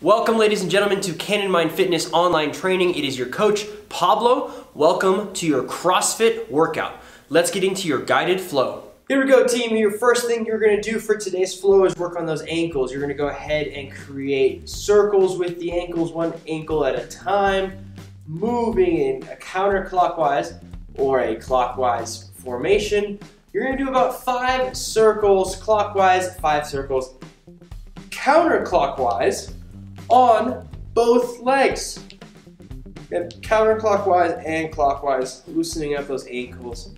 Welcome, ladies and gentlemen, to Cannon Mind Fitness online training. It is your coach, Pablo. Welcome to your CrossFit workout. Let's get into your guided flow. Here we go, team. Your first thing you're gonna do for today's flow is work on those ankles. You're gonna go ahead and create circles with the ankles, one ankle at a time, moving in a counterclockwise or a clockwise formation. You're gonna do about 5 circles clockwise, 5 circles counterclockwise on both legs. And counterclockwise and clockwise, loosening up those ankles.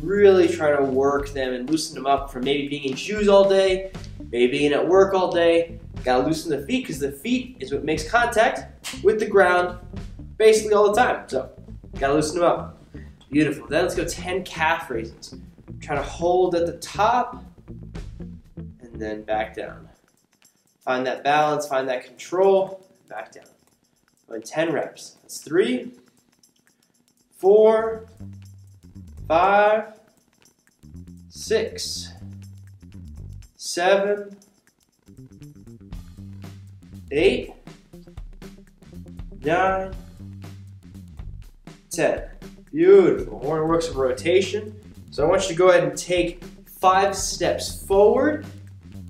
Really trying to work them and loosen them up from maybe being in shoes all day, maybe being at work all day. Gotta loosen the feet because the feet is what makes contact with the ground basically all the time. So, gotta loosen them up. Beautiful. Then let's go 10 calf raises. Try to hold at the top and then back down. Find that balance, find that control, back down. Going 10 reps. That's 3, 4, 5, 6, 7, 8, 9, 10. Beautiful. We're going to work some rotation. So I want you to go ahead and take 5 steps forward,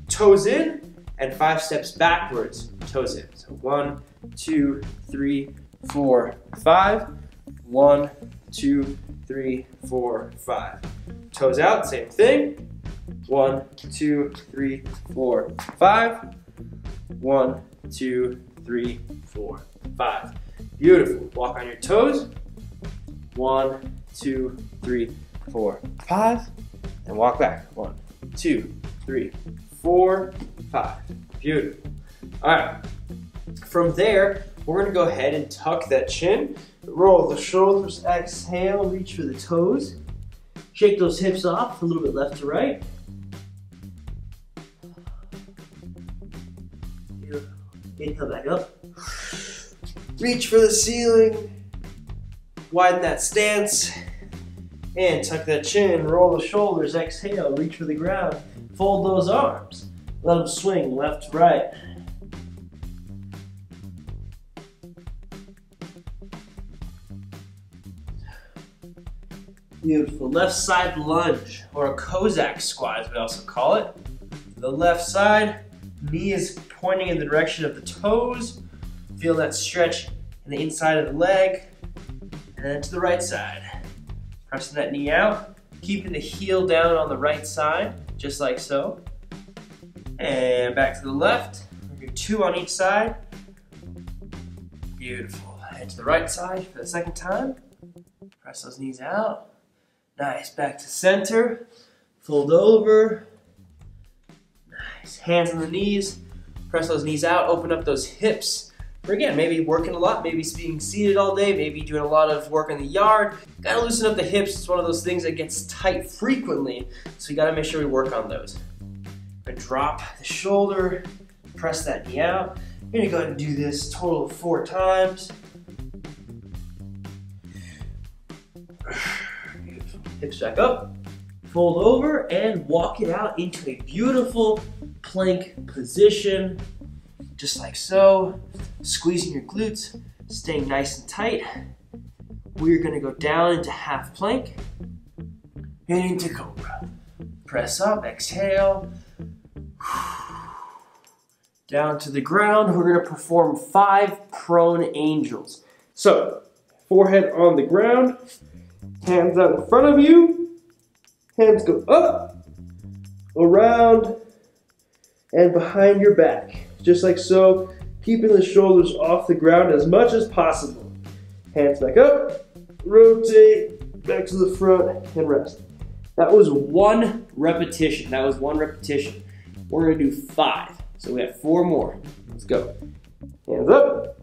toes in, and 5 steps backwards, toes in. So 1, 2, 3, 4, 5. 1, 2, 3, 4, 5. Toes out, same thing. 1, 2, 3, 4, 5. 1, 2, 3, 4, 5. Beautiful. Walk on your toes. 1, 2, 3, 4, 5. And walk back. 1, 2, 3, 4, 5. Beautiful. All right. From there, we're going to go ahead and tuck that chin. Roll the shoulders, exhale, reach for the toes. Shake those hips off a little bit left to right. Beautiful. Inhale back up. Reach for the ceiling. Widen that stance. And tuck that chin, roll the shoulders, exhale, reach for the ground. Fold those arms. Let them swing left to right. Beautiful. Left side lunge, or a Cossack squat as we also call it. The left side, knee is pointing in the direction of the toes. Feel that stretch in the inside of the leg. And then to the right side. Pressing that knee out, keeping the heel down on the right side, just like so. And back to the left. We'll do 2 on each side. Beautiful. Head to the right side for the second time. Press those knees out. Nice. Back to center. Fold over. Nice. Hands on the knees. Press those knees out. Open up those hips. Or again, maybe working a lot, maybe being seated all day, maybe doing a lot of work in the yard. Gotta loosen up the hips. It's one of those things that gets tight frequently, so you gotta make sure we work on those. Gonna drop the shoulder, press that knee out. You're gonna go ahead and do this a total of 4 times. Beautiful. Hips back up, fold over, and walk it out into a beautiful plank position, just like so. Squeezing your glutes, staying nice and tight. We're gonna go down into half plank and into cobra. Press up, exhale. Down to the ground. We're gonna perform 5 prone angels. So, forehead on the ground, hands out in front of you, hands go up, around, and behind your back. Just like so. Keeping the shoulders off the ground as much as possible. Hands back up, rotate, back to the front, and rest. That was 1 repetition. We're gonna do 5. So we have 4 more. Let's go. Hands up,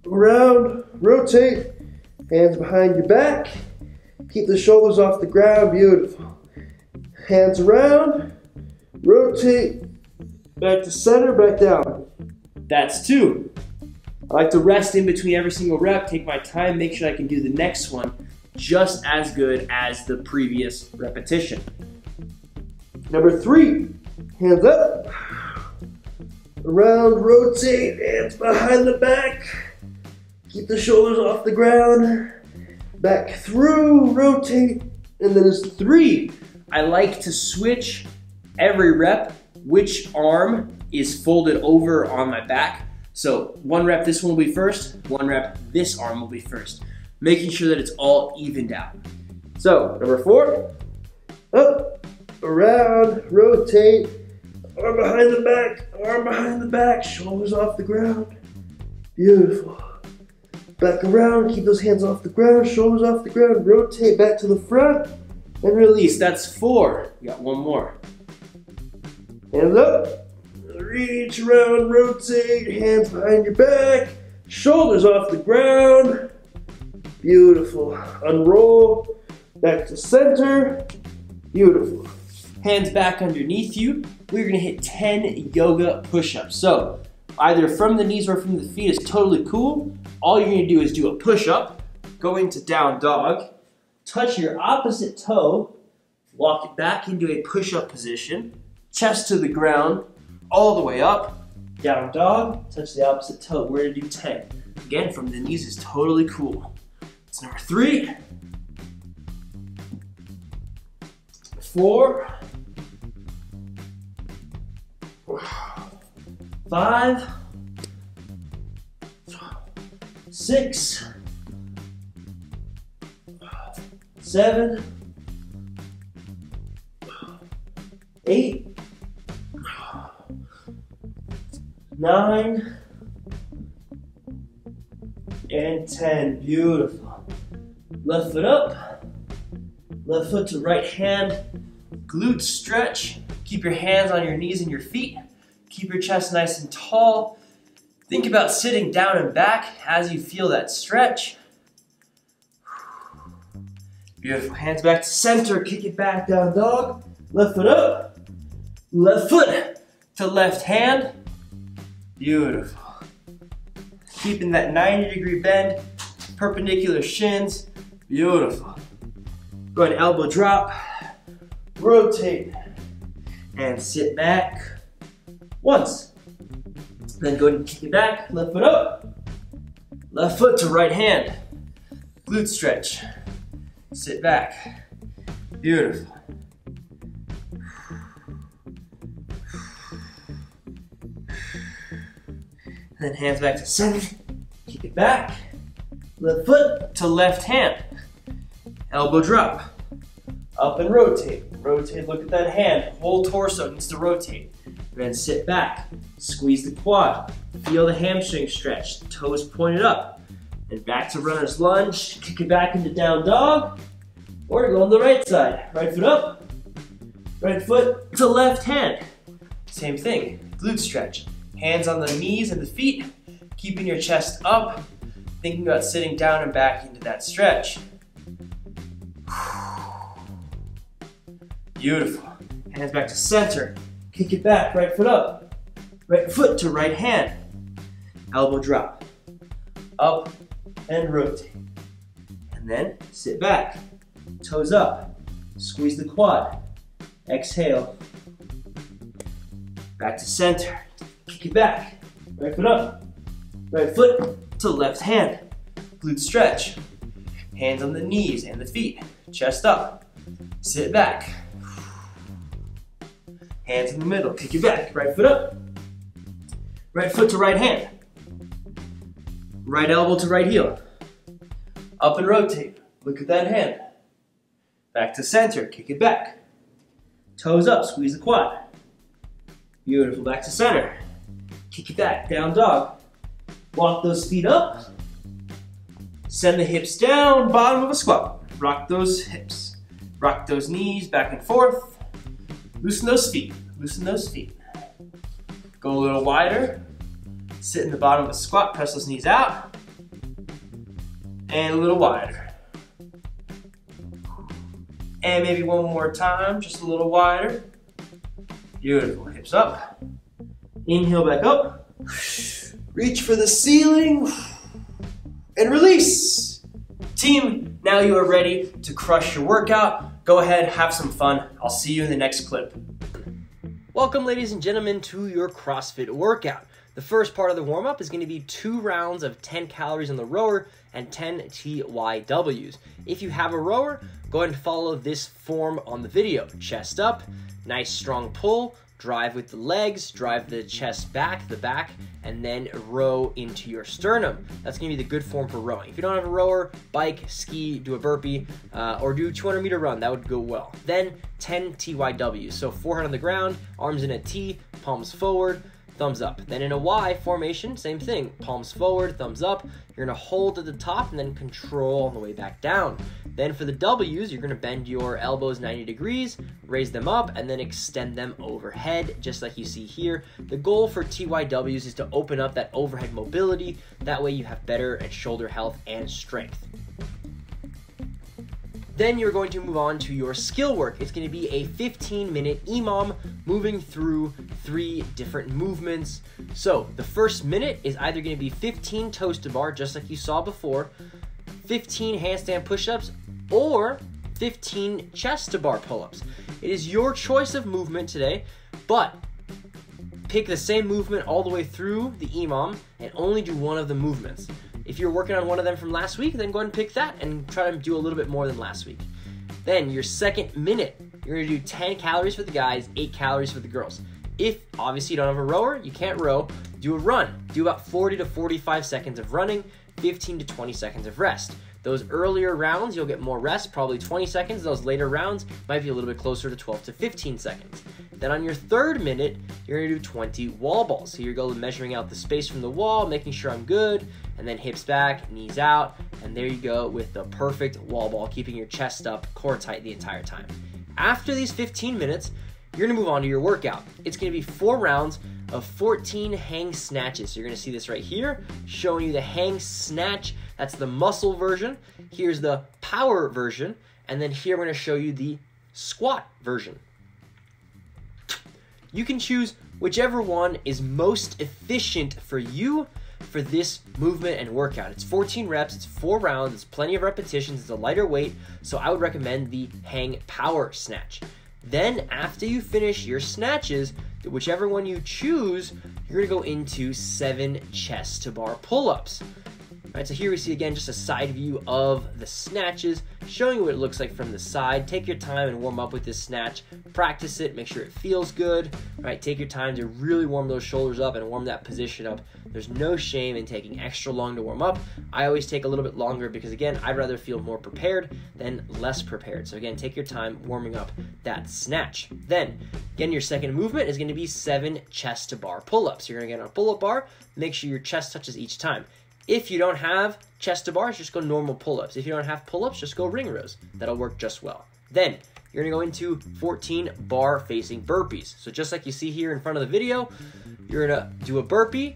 around, rotate, hands behind your back. Keep the shoulders off the ground, beautiful. Hands around, rotate, back to center, back down. That's 2. I like to rest in between every single rep, take my time, make sure I can do the next one just as good as the previous repetition. Number 3, hands up, around, rotate, hands behind the back. Keep the shoulders off the ground. Back through, rotate, and then it's 3. I like to switch every rep which arm is folded over on my back. So 1 rep, this one will be first, 1 rep, this arm will be first. Making sure that it's all evened out. So, number 4, up, around, rotate, arm behind the back, shoulders off the ground. Beautiful. Back around, keep those hands off the ground, shoulders off the ground, rotate back to the front, and release. That's 4. You got 1 more. Hands up, reach around, rotate, hands behind your back, shoulders off the ground. Beautiful. Unroll, back to center. Beautiful. Hands back underneath you. We're gonna hit 10 yoga push-ups. So either from the knees or from the feet is totally cool. All you're gonna do is do a push-up, go into down dog, touch your opposite toe, walk it back into a push-up position, chest to the ground, all the way up, down dog, touch the opposite toe. We're gonna do 10. Again, from the knees is totally cool. It's number 3, 4, 5, 6, 7, 8, 9, and 10. Beautiful. Left foot up, left foot to right hand, glute stretch. Keep your hands on your knees and your feet. Keep your chest nice and tall. Think about sitting down and back as you feel that stretch. Beautiful. Hands back to center. Kick it back, down dog. Left foot up. Left foot to left hand. Beautiful. Keeping that 90-degree bend. Perpendicular shins. Beautiful. Go ahead, elbow drop. Rotate. And sit back. Once. Then go ahead and kick it back. Left foot up. Left foot to right hand. Glute stretch. Sit back. Beautiful. Then hands back to center. Kick it back. Left foot to left hand. Elbow drop. Up and rotate. Rotate, look at that hand. Whole torso needs to rotate. Then sit back. Squeeze the quad. Feel the hamstring stretch. Toes pointed up. And back to runner's lunge. Kick it back into down dog. Or go on the right side. Right foot up. Right foot to left hand. Same thing. Glute stretch. Hands on the knees and the feet. Keeping your chest up. Thinking about sitting down and back into that stretch. Beautiful. Hands back to center. Kick it back. Right foot up. Right foot to right hand. Elbow drop. Up and rotate. And then sit back. Toes up. Squeeze the quad. Exhale. Back to center. Kick it back. Right foot up. Right foot to left hand. Glute stretch. Hands on the knees and the feet. Chest up. Sit back. Hands in the middle. Kick it back. Right foot up. Right foot to right hand. Right elbow to right heel. Up and rotate. Look at that hand. Back to center. Kick it back. Toes up. Squeeze the quad. Beautiful. Back to center. Kick it back. Down dog. Walk those feet up. Send the hips down. Bottom of a squat. Rock those hips. Rock those knees back and forth. Loosen those feet. Loosen those feet. Go a little wider. Sit in the bottom of a squat. Press those knees out. And a little wider. And maybe one more time. Just a little wider. Beautiful. Hips up. Inhale back up. Reach for the ceiling. And release. Team, now you are ready to crush your workout. Go ahead, have some fun. I'll see you in the next clip. Welcome, ladies and gentlemen, to your CrossFit workout. The first part of the warm-up is going to be 2 rounds of 10 calories on the rower and 10 TYWs. If you have a rower, go ahead and follow this form on the video. Chest up, nice strong pull, drive with the legs, drive the chest back, and then row into your sternum. That's going to be the good form for rowing. If you don't have a rower, bike, ski, do a burpee, or do a 200-meter run. That would go well. Then 10 TYWs. So forehead on the ground, arms in a T, palms forward, thumbs up. Then in a Y formation, same thing. Palms forward, thumbs up. You're going to hold at the top and then control on the way back down. Then for the W's, you're going to bend your elbows 90 degrees, raise them up, and then extend them overhead, just like you see here. The goal for TYWs is to open up that overhead mobility. That way you have better shoulder health and strength. Then you're going to move on to your skill work. It's going to be a 15-minute EMOM moving through 3 different movements. So the first minute is either going to be 15 toes to bar, just like you saw before, 15 handstand push-ups, or 15 chest to bar pull-ups. It is your choice of movement today, but pick the same movement all the way through the EMOM and only do one of the movements. If you're working on one of them from last week, then go ahead and pick that and try to do a little bit more than last week. Then your second minute, you're gonna do 10 calories for the guys, 8 calories for the girls. If obviously you don't have a rower, you can't row, do a run. Do about 40 to 45 seconds of running, 15 to 20 seconds of rest. Those earlier rounds, you'll get more rest, probably 20 seconds. Those later rounds might be a little bit closer to 12 to 15 seconds. Then on your third minute, you're gonna do 20 wall balls. So you're going measuring out the space from the wall, making sure I'm good, and then hips back, knees out, and there you go with the perfect wall ball, keeping your chest up, core tight the entire time. After these 15 minutes, you're gonna move on to your workout. It's gonna be 4 rounds of 14 hang snatches. So you're gonna see this right here, showing you the hang snatch. That's the muscle version. Here's the power version. And then here we're gonna show you the squat version. You can choose whichever one is most efficient for you for this movement and workout. It's 14 reps, it's 4 rounds, it's plenty of repetitions, it's a lighter weight, so I would recommend the hang power snatch. Then after you finish your snatches, whichever one you choose, you're gonna go into 7 chest to bar pull-ups. All right, so here we see again just a side view of the snatches, showing you what it looks like from the side. Take your time and warm up with this snatch. Practice it, make sure it feels good. All right, take your time to really warm those shoulders up and warm that position up. There's no shame in taking extra long to warm up. I always take a little bit longer because again, I'd rather feel more prepared than less prepared. So again, take your time warming up that snatch. Then, again, your second movement is gonna be 7 chest to bar pull-ups. You're gonna get on a pull-up bar, make sure your chest touches each time. If you don't have chest to bars, just go normal pull-ups. If you don't have pull-ups, just go ring rows. That'll work just well. Then you're gonna go into 14 bar facing burpees. So just like you see here in front of the video, you're gonna do a burpee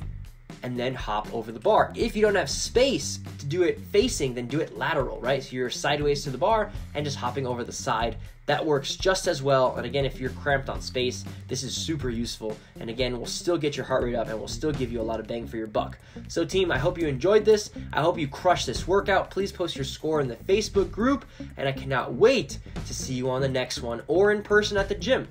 and then hop over the bar. If you don't have space to do it facing, then do it lateral, right? So you're sideways to the bar and just hopping over the side. That works just as well. And again, if you're cramped on space, this is super useful. And again, we'll still get your heart rate up and we'll still give you a lot of bang for your buck. So team, I hope you enjoyed this. I hope you crushed this workout. Please post your score in the Facebook group. And I cannot wait to see you on the next one or in person at the gym.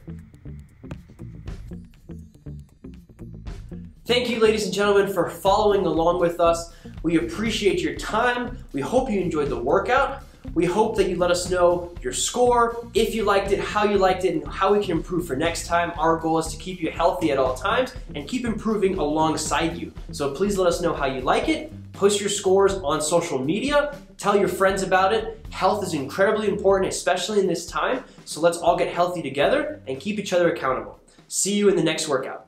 Thank you, ladies and gentlemen, for following along with us. We appreciate your time. We hope you enjoyed the workout. We hope that you let us know your score, if you liked it, how you liked it, and how we can improve for next time. Our goal is to keep you healthy at all times and keep improving alongside you. So please let us know how you like it. Post your scores on social media. Tell your friends about it. Health is incredibly important, especially in this time. So let's all get healthy together and keep each other accountable. See you in the next workout.